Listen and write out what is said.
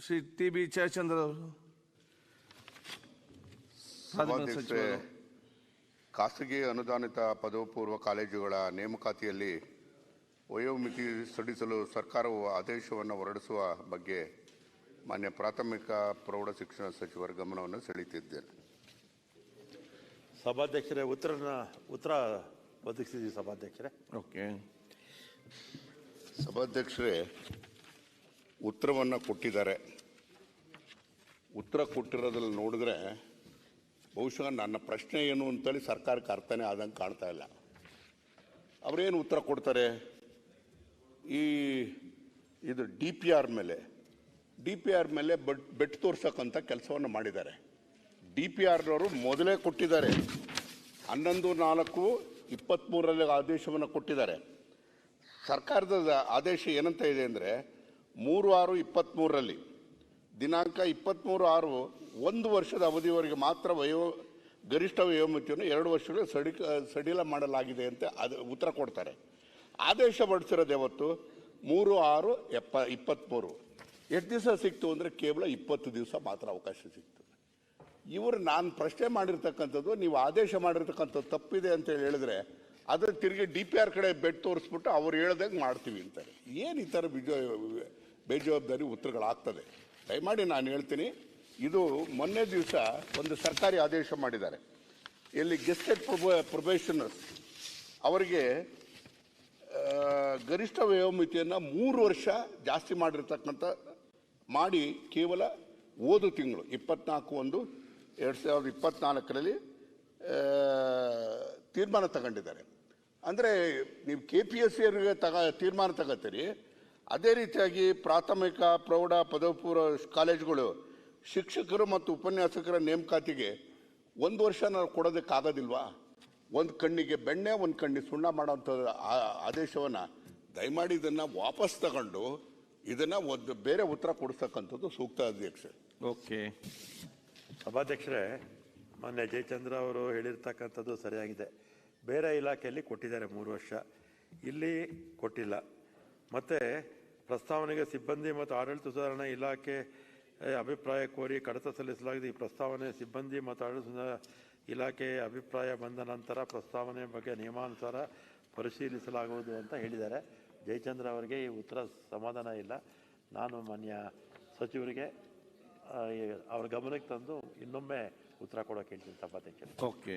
Shri TB. Jayachandra ಅವರು. ಸಭಾಧ್ಯಕ್ಷರೇ, ಖಾಸಗಿ ಅನುದಾನಿತ ಪದವಿ ಪೂರ್ವ ಕಾಲೇಜುಗಳ ನೇಮಕಾತಿಯಲ್ಲಿ ವಯೋಮಿತಿ ಸಡಿಲಿಸಲು ಸರ್ಕಾರವು ಆದೇಶವನ್ನು ಹೊರಡಿಸುವ ಬಗ್ಗೆ ಮಾನ್ಯ ಪ್ರಾಥಮಿಕ ಪ್ರೌಢ ಶಿಕ್ಷಣ ಸಚಿವರ ಗಮನವನ್ನು ಸೆಳೆಯುತ್ತಿದ್ದೇನೆ. ಸಭಾಧ್ಯಕ್ಷರೇ, ಉತ್ತರ ಒದಗಿಸಿದ್ದೀವಿ ಸಭಾಧ್ಯಕ್ಷರೇ. ಓಕೆ. ಸಭಾಧ್ಯಕ್ಷರೇ, ಉತ್ತರವನ್ನು ಕೊಟ್ಟಿದ್ದಾರೆ. ಉತ್ತರ ಕೊಟ್ಟಿರೋದ್ರಲ್ಲಿ ನೋಡಿದ್ರೆ ಬಹುಶಃ ನನ್ನ ಪ್ರಶ್ನೆ ಏನು ಅಂತೇಳಿ ಸರ್ಕಾರಕ್ಕೆ ಅರ್ಥನೇ ಆದಂಗೆ ಕಾಣ್ತಾ ಇಲ್ಲ. ಅವರೇನು ಉತ್ತರ ಕೊಡ್ತಾರೆ? ಇದು ಡಿ ಪಿ ಆರ್ ಮೇಲೆ ಬೆಟ್ ತೋರ್ಸಕ್ಕಂಥ ಕೆಲಸವನ್ನು ಮಾಡಿದ್ದಾರೆ. ಡಿ ಪಿ ಆರ್ನವರು ಮೊದಲೇ ಕೊಟ್ಟಿದ್ದಾರೆ. 11/4/23 ಆದೇಶವನ್ನು ಕೊಟ್ಟಿದ್ದಾರೆ. ಸರ್ಕಾರದ ಆದೇಶ ಏನಂತ ಇದೆ ಅಂದರೆ 3/6/23 ದಿನಾಂಕ 23/6 1 ವರ್ಷದ ಅವಧಿಯವರೆಗೆ ಮಾತ್ರ ಗರಿಷ್ಠ ವಯೋಮಿತಿಯನ್ನು 2 ವರ್ಷಗಳು ಸಡಿಲ ಮಾಡಲಾಗಿದೆ ಅಂತ ಅದು ಉತ್ತರ ಕೊಡ್ತಾರೆ. ಆದೇಶ ಹೊರಡಿಸಿರೋದು ಯಾವತ್ತು? 3/6/23. ಎಷ್ಟು ದಿವಸ ಸಿಕ್ತು ಅಂದರೆ ಕೇವಲ 20 ದಿವಸ ಮಾತ್ರ ಅವಕಾಶ ಸಿಕ್ತು. ಇವರು ನಾನು ಪ್ರಶ್ನೆ ಮಾಡಿರ್ತಕ್ಕಂಥದ್ದು, ನೀವು ಆದೇಶ ಮಾಡಿರ್ತಕ್ಕಂಥದ್ದು ತಪ್ಪಿದೆ ಅಂತೇಳಿ ಹೇಳಿದ್ರೆ ಅದ್ರ ತಿರುಗಿ ಡಿ ಪಿ ಆರ್ ಕಡೆ ಬೆಟ್ ತೋರಿಸ್ಬಿಟ್ಟು ಅವ್ರು ಹೇಳ್ದಂಗೆ ಮಾಡ್ತೀವಿ ಅಂತಾರೆ. ಏನು ಈ ಥರ ಬೇಜವಾಬ್ದಾರಿ ಉತ್ತರಗಳಾಗ್ತದೆ? ದಯಮಾಡಿ ನಾನು ಹೇಳ್ತೀನಿ, ಇದು ಮೊನ್ನೆ ದಿವಸ ಒಂದು ಸರ್ಕಾರಿ ಆದೇಶ ಮಾಡಿದ್ದಾರೆ. ಇಲ್ಲಿ ಗೆಸ್ಟೆಡ್ ಪ್ರೊಬೇಷನರ್ಸ್ ಅವರಿಗೆ ಗರಿಷ್ಠ ವಯೋಮಿತಿಯನ್ನು 3 ವರ್ಷ ಜಾಸ್ತಿ ಮಾಡಿ ಕೇವಲ ಓದು ತಿಂಗಳು 24/1/2024 ತೀರ್ಮಾನ ತಗೊಂಡಿದ್ದಾರೆ. ಅಂದರೆ ನೀವು KPSC ಅವರಿಗೆ ತೀರ್ಮಾನ ತಗೋತೀರಿ, ಅದೇ ರೀತಿಯಾಗಿ ಪ್ರಾಥಮಿಕ ಪ್ರೌಢ ಪದವಿ ಪೂರ್ವ ಕಾಲೇಜುಗಳು ಶಿಕ್ಷಕರು ಮತ್ತು ಉಪನ್ಯಾಸಕರ ನೇಮಕಾತಿಗೆ 1 ವರ್ಷ ನಾವು ಕೊಡೋದಕ್ಕಾಗೋದಿಲ್ವಾ? ಒಂದು ಕಣ್ಣಿಗೆ ಬೆಣ್ಣೆ ಒಂದು ಕಣ್ಣಿಗೆ ಸುಣ್ಣ ಮಾಡೋಂಥ ಆದೇಶವನ್ನು ದಯಮಾಡಿ ಇದನ್ನು ವಾಪಸ್ ತಗೊಂಡು ಇದನ್ನು ಬೇರೆ ಉತ್ತರ ಕೊಡಿಸ್ತಕ್ಕಂಥದ್ದು ಸೂಕ್ತ. ಅಧ್ಯಕ್ಷ. ಓಕೆ. ಸಭಾಧ್ಯಕ್ಷರೇ, ಮೊನ್ನೆ ಜಯಚಂದ್ರ ಅವರು ಹೇಳಿರ್ತಕ್ಕಂಥದ್ದು ಸರಿಯಾಗಿದೆ. ಬೇರೆ ಇಲಾಖೆಯಲ್ಲಿ ಕೊಟ್ಟಿದ್ದಾರೆ 3 ವರ್ಷ, ಇಲ್ಲಿ ಕೊಟ್ಟಿಲ್ಲ. ಮತ್ತು ಪ್ರಸ್ತಾವನೆಗೆ ಸಿಬ್ಬಂದಿ ಮತ್ತು ಆಡಳಿತ ಸುಧಾರಣಾ ಇಲಾಖೆ ಅಭಿಪ್ರಾಯ ಕೋರಿ ಕಡತ ಸಲ್ಲಿಸಲಾಗಿದೆ. ಈ ಪ್ರಸ್ತಾವನೆ ಸಿಬ್ಬಂದಿ ಮತ್ತು ಆಡಳಿತ ಇಲಾಖೆ ಅಭಿಪ್ರಾಯ ಬಂದ ನಂತರ ಪ್ರಸ್ತಾವನೆ ಬಗ್ಗೆ ನಿಯಮಾನುಸಾರ ಪರಿಶೀಲಿಸಲಾಗುವುದು ಅಂತ ಹೇಳಿದ್ದಾರೆ. ಜಯಚಂದ್ರ ಅವರಿಗೆ ಈ ಉತ್ತರ ಸಮಾಧಾನ ಇಲ್ಲ. ನಾನು ಮಾನ್ಯ ಸಚಿವರಿಗೆ ಅವ್ರ ಗಮನಕ್ಕೆ ತಂದು ಇನ್ನೊಮ್ಮೆ ಉತ್ತರ ಕೊಡೋಕೆ ಹೇಳ್ತೀನಿ ಸಭಾಧ್ಯಕ್ಷರು. ಓಕೆ.